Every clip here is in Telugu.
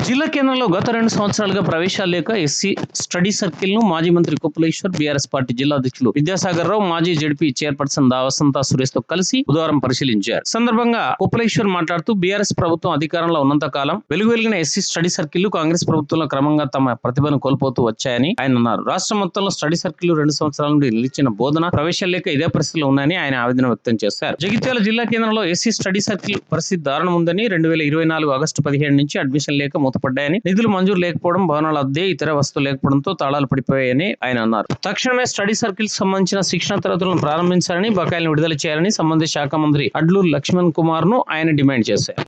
జిల్లా కేంద్రంలో గత 2 సంవత్సరాలుగా ప్రవేశాలు లేక ఎస్సీ స్టడీ సర్కిల్ ను మాజీ మంత్రి కొప్పులేశ్వర్, బీఆర్ఎస్ పార్టీ జిల్లా అధ్యక్షులు విద్యాసాగర్ రావు, మాజీ జడ్పీ చైర్పర్సన్ వసంత సురేష్ తో కలిసి బుధవారం పరిశీలించారు. సందర్భంగా కొప్పులేశ్వర్ మాట్లాడుతూ బీఆర్ఎస్ ప్రభుత్వం అధికారంలో ఉన్నంత కాలం వెలుగువెలిగిన ఎస్సీ స్టడీ సర్కిల్ కాంగ్రెస్ ప్రభుత్వంలో క్రమంగా తమ ప్రతిభను కోల్పోతూ వచ్చాయని ఆయన అన్నారు. రాష్ట్ర మొత్తంలో స్టడీ సర్కిల్ 2 సంవత్సరాల నుండి నిలిచిన బోధన ప్రవేశాలు లేక ఇదే పరిస్థితిలో ఉన్నాయని ఆయన ఆవేదన వ్యక్తం చేశారు. జగిత్యాల జిల్లా కేంద్రంలో ఎస్సీ స్టడీ సర్కిల్ పరిస్థితి దారుణం ఉందని, 2024 ఆగస్టు 17 నుంచి అడ్మిషన్ లేక మూతపడ్డాయని, నిధులు మంజూరు లేకపోవడం, భవనాల అద్దె, ఇతర వస్తువులు లేకపోవడంతో తాళాలు పడిపోయాయని ఆయన అన్నారు. తక్షణమే స్టడీ సర్కిల్ సంబంధించిన శిక్షణ తరగతులను ప్రారంభించాలని, బకాయిలను విడుదల చేయాలని సంబంధిత శాఖ మంత్రి అడ్లూరు లక్ష్మణ్ కుమార్ ను ఆయన డిమాండ్ చేశారు.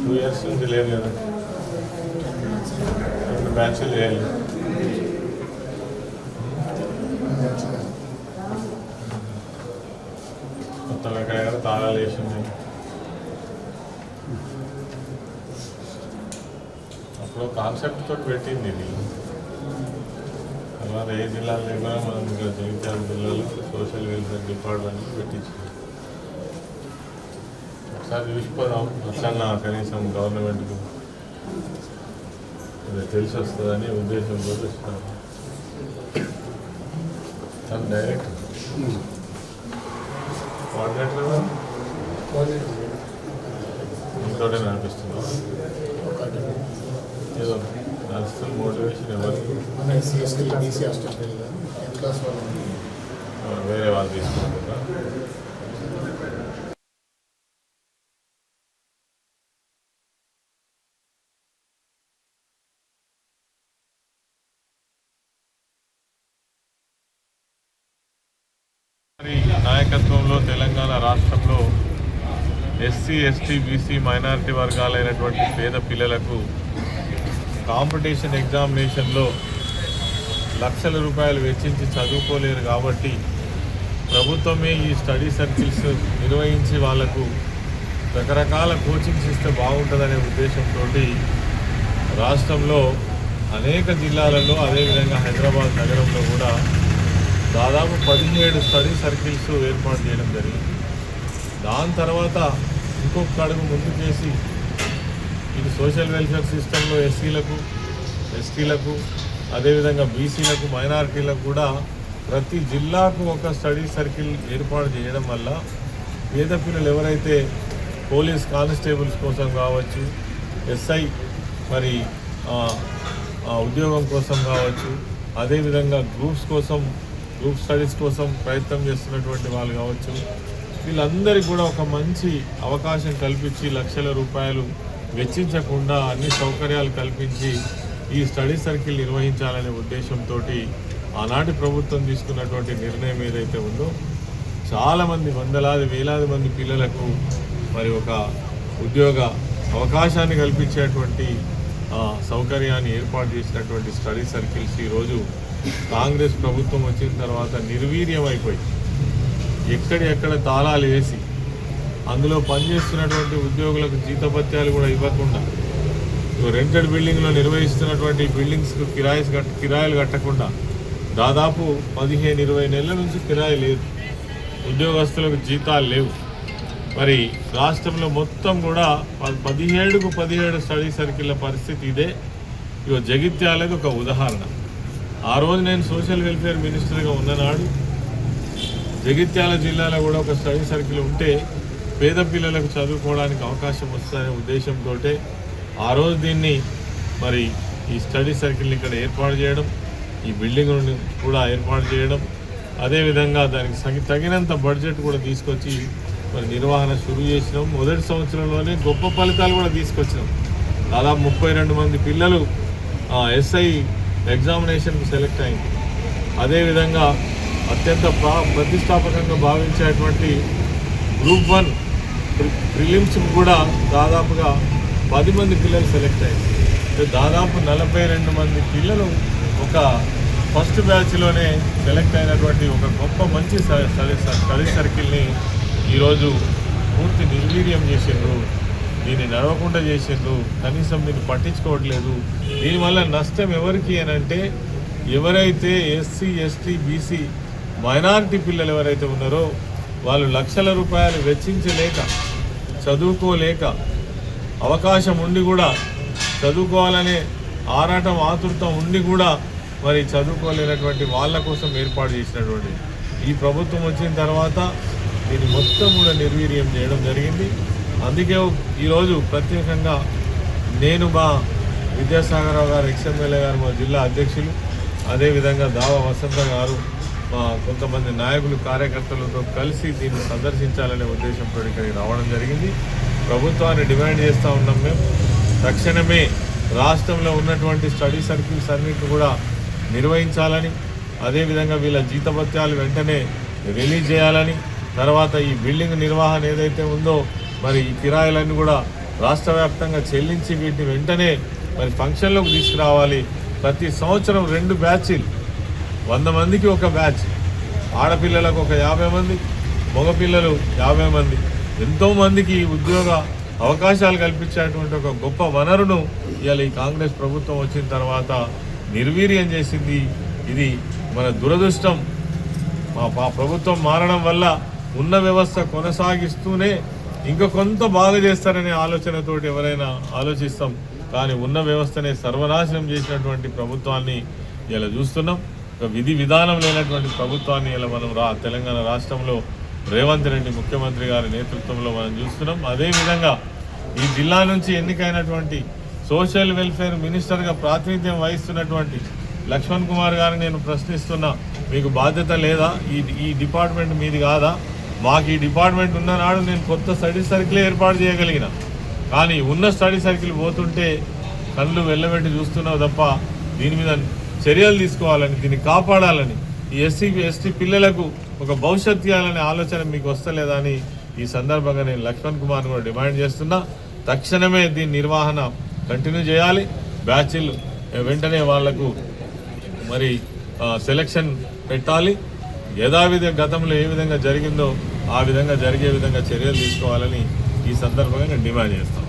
టూ ఇయర్స్ నుంచి లేదు కదా, 2 బ్యాచ్లు చేయాలి. మొత్తం ఎక్కడెక్కడ తాళాలు వేసి ఉన్నాయి. అప్పుడు కాన్సెప్ట్ తోటి పెట్టింది ఇది. తర్వాత ఏ జిల్లాలో కూడా మనం ఇంకా జగిత్యాల జిల్లాలో సోషల్ వెల్ఫేర్ డిపార్ట్మెంట్ పెట్టించింది. ఒకసారి చూసిపోదాం, అట్లన్నా కనీసం గవర్నమెంట్కు తెలిసి వస్తుందని ఉద్దేశంతో ఇస్తాను. డైరెక్ట్ కోఆర్డినేటర్ ఇంకోటే నడిపిస్తున్నాం. ఏదో నడుస్తుంది మోటివేషన్ ఎవరికి వేరే వాళ్ళు తీసుకుంటారా? నాయకత్వంలో తెలంగాణ రాష్ట్రంలో ఎస్సీ, ఎస్టీ, బీసీ, మైనారిటీ వర్గాలైనటువంటి పేద పిల్లలకు కాంపిటీషన్ ఎగ్జామినేషన్లో లక్షల రూపాయలు వెచ్చించి చదువుకోలేరు కాబట్టి ప్రభుత్వమే ఈ స్టడీ సర్కిల్స్ నిర్వహించి వాళ్లకు రకరకాల కోచింగ్స్ ఇస్తే బాగుంటుందనే ఉద్దేశంతో రాష్ట్రంలో అనేక జిల్లాలలో, అదేవిధంగా హైదరాబాద్ నగరంలో కూడా దాదాపు 17 స్టడీ సర్కిల్స్ ఏర్పాటు చేయడం జరిగింది. దాని తర్వాత ఇంకొక అడుగు ముందు చేసి ఇది సోషల్ వెల్ఫేర్ సిస్టంలో ఎస్సీలకు, ఎస్టీలకు, అదేవిధంగా బీసీలకు, మైనారిటీలకు కూడా ప్రతి జిల్లాకు ఒక స్టడీ సర్కిల్ ఏర్పాటు చేయడం వల్ల పేద పిల్లలు ఎవరైతే పోలీస్ కానిస్టేబుల్స్ కోసం కావచ్చు, ఎస్ఐ మరి ఉద్యోగం కోసం కావచ్చు, అదేవిధంగా గ్రూప్ స్టడీస్ కోసం ప్రయత్నం చేస్తున్నటువంటి వాళ్ళు కావచ్చు, వీళ్ళందరికీ కూడా ఒక మంచి అవకాశం కల్పించి లక్షల రూపాయలు వెచ్చించకుండా అన్ని సౌకర్యాలు కల్పించి ఈ స్టడీ సర్కిల్ నిర్వహించాలనే ఉద్దేశంతో ఆనాటి ప్రభుత్వం తీసుకున్నటువంటి నిర్ణయం ఏదైతే ఉందో చాలామంది వేలాది మంది పిల్లలకు మరి ఒక ఉద్యోగ అవకాశాన్ని కల్పించేటువంటి సౌకర్యాన్ని ఏర్పాటు చేసినటువంటి స్టడీ సర్కిల్స్ ఈరోజు కాంగ్రెస్ ప్రభుత్వం వచ్చిన తర్వాత నిర్వీర్యం అయిపోయి ఎక్కడెక్కడ తాళాలు వేసి అందులో పనిచేస్తున్నటువంటి ఉద్యోగులకు జీతభత్యాలు కూడా ఇవ్వకుండా, రెంటెడ్ బిల్డింగ్లో నిర్వహిస్తున్నటువంటి బిల్డింగ్స్కు కిరాయిలు కట్టకుండా దాదాపు 15-20 నెలల నుంచి కిరాయి లేదు, ఉద్యోగస్తులకు జీతాలు లేవు. మరి రాష్ట్రంలో మొత్తం కూడా 17 స్టడీ సర్కిళ్ళ పరిస్థితి ఇదే. ఇక జగిత్యాలది ఒక ఉదాహరణ. ఆ రోజు నేను సోషల్ వెల్ఫేర్ మినిస్టర్గా ఉన్ననాడు జగిత్యాల జిల్లాలో కూడా ఒక స్టడీ సర్కిల్ ఉంటే పేద పిల్లలకు చదువుకోవడానికి అవకాశం వస్తుందనే ఉద్దేశంతో ఆ రోజు దీన్ని మరి ఈ స్టడీ సర్కిల్ని ఇక్కడ ఏర్పాటు చేయడం, ఈ బిల్డింగ్ను కూడా ఏర్పాటు చేయడం, అదేవిధంగా దానికి తగినంత బడ్జెట్ కూడా తీసుకొచ్చి మరి నిర్వహణ షురూ చేసినాం. మొదటి సంవత్సరంలోనే గొప్ప ఫలితాలు కూడా తీసుకొచ్చినాం. దాదాపు 32 మంది పిల్లలు ఎస్ఐ ఎగ్జామినేషన్కి సెలెక్ట్ అయింది. అదేవిధంగా అత్యంత ప్రతిష్టాపకంగా భావించేటువంటి గ్రూప్ 1 ప్రిలిమ్స్కి కూడా దాదాపుగా 10 మంది పిల్లలు సెలెక్ట్ అయింది. దాదాపు 42 మంది పిల్లలు ఒక ఫస్ట్ బ్యాచ్లోనే సెలెక్ట్ అయినటువంటి ఒక గొప్ప మంచి స్టడీ సర్కిల్ని ఈరోజు పూర్తి నిర్వీర్యం చేసిండ్రు. దీన్ని నడవకుండా చేసిండ్రు, కనీసం దీన్ని పట్టించుకోవట్లేదు. దీనివల్ల నష్టం ఎవరికి అని అంటే ఎవరైతే ఎస్సీ ఎస్టీ బీసీ మైనారిటీ పిల్లలు ఎవరైతే ఉన్నారో వాళ్ళు లక్షల రూపాయలు వెచ్చించలేక, చదువుకోలేక, అవకాశం ఉండి కూడా చదువుకోవాలనే ఆరాటం ఆతురత ఉండి కూడా మరి చదువుకోలేనటువంటి వాళ్ళ కోసం ఏర్పాటు చేసినటువంటి ఈ ప్రభుత్వం వచ్చిన తర్వాత దీన్ని మొత్తం కూడా నిర్వీర్యం చేయడం జరిగింది. అందుకే ఈరోజు ప్రత్యేకంగా నేను మా విద్యాసాగరరావు గారు, ఎక్స్ఎమ్మెల్యే గారు, మా జిల్లా అధ్యక్షులు, అదేవిధంగా దావా వసంత గారు, మా కొంతమంది నాయకులు కార్యకర్తలతో కలిసి దీన్ని సందర్శించాలనే ఉద్దేశంతో ఇక్కడికి రావడం జరిగింది. ప్రభుత్వాన్ని డిమాండ్ చేస్తూ ఉన్నాం. మేము తక్షణమే రాష్ట్రంలో ఉన్నటువంటి స్టడీ సర్కిల్స్ అన్నింటినీ కూడా నిర్వహించాలని, అదేవిధంగా వీళ్ళ జీతభత్యాలు వెంటనే రిలీజ్ చేయాలని, తర్వాత ఈ బిల్డింగ్ నిర్వహణ ఏదైతే ఉందో మరి ఈ కిరాయిలన్నీ కూడా రాష్ట్ర వ్యాప్తంగా చెల్లించి వీటిని వెంటనే మరి ఫంక్షన్లోకి తీసుకురావాలి. ప్రతి సంవత్సరం 2 బ్యాచ్లు, 100 మందికి ఒక బ్యాచ్, ఆడపిల్లలకు ఒక 50 మంది, మగపిల్లలు 50 మంది, ఎంతోమందికి ఉద్యోగ అవకాశాలు కల్పించేటువంటి ఒక గొప్ప వనరును ఇవాళ ఈ కాంగ్రెస్ ప్రభుత్వం వచ్చిన తర్వాత నిర్వీర్యం చేసింది. ఇది మన దురదృష్టం. మా ప్రభుత్వం మారడం వల్ల ఉన్న వ్యవస్థ కొనసాగిస్తూనే ఇంకా కొంత బాగా చేస్తారనే ఆలోచనతోటి ఎవరైనా ఆలోచిస్తాం, కానీ ఉన్న వ్యవస్థనే సర్వనాశనం చేసినటువంటి ప్రభుత్వాన్ని ఇలా చూస్తున్నాం. ఒక విధి విధానం లేనటువంటి ప్రభుత్వాన్ని ఇలా మనం తెలంగాణ రాష్ట్రంలో రేవంత్ రెడ్డి ముఖ్యమంత్రి గారి నేతృత్వంలో మనం చూస్తున్నాం. అదేవిధంగా ఈ జిల్లా నుంచి ఎన్నికైనటువంటి సోషల్ వెల్ఫేర్ మినిస్టర్గా ప్రాతినిధ్యం వహిస్తున్నటువంటి లక్ష్మణ్ కుమార్ గారిని నేను ప్రశ్నిస్తున్నా, మీకు బాధ్యత లేదా? ఈ డిపార్ట్మెంట్ మీది కాదా? మాకు ఈ డిపార్ట్మెంట్ ఉన్ననాడు నేను కొత్త స్టడీ సర్కిల్ ఏర్పాటు చేయగలిగిన, కానీ ఉన్న స్టడీ సర్కిల్ పోతుంటే కళ్ళు వెళ్ళబెట్టి చూస్తున్నావు తప్ప దీని మీద చర్యలు తీసుకోవాలని, దీన్ని కాపాడాలని, ఈ ఎస్సీ ఎస్టీ పిల్లలకు ఒక భవిష్యత్తు ఇవ్వాలనే ఆలోచన మీకు వస్తలేదా అని ఈ సందర్భంగా నేను లక్ష్మణ్ కుమార్ కూడా డిమాండ్ చేస్తున్నా. తక్షణమే దీని నిర్వహణ కంటిన్యూ చేయాలి. బ్యాచ్లు వెంటనే వాళ్లకు మరి సెలక్షన్ పెట్టాలి. యథావిధి గతంలో ఏ విధంగా జరిగిందో ఆ విధంగా జరిగే విధంగా చర్యలు తీసుకోవాలని ఈ సందర్భంగా నేను డిమాండ్ చేస్తాను.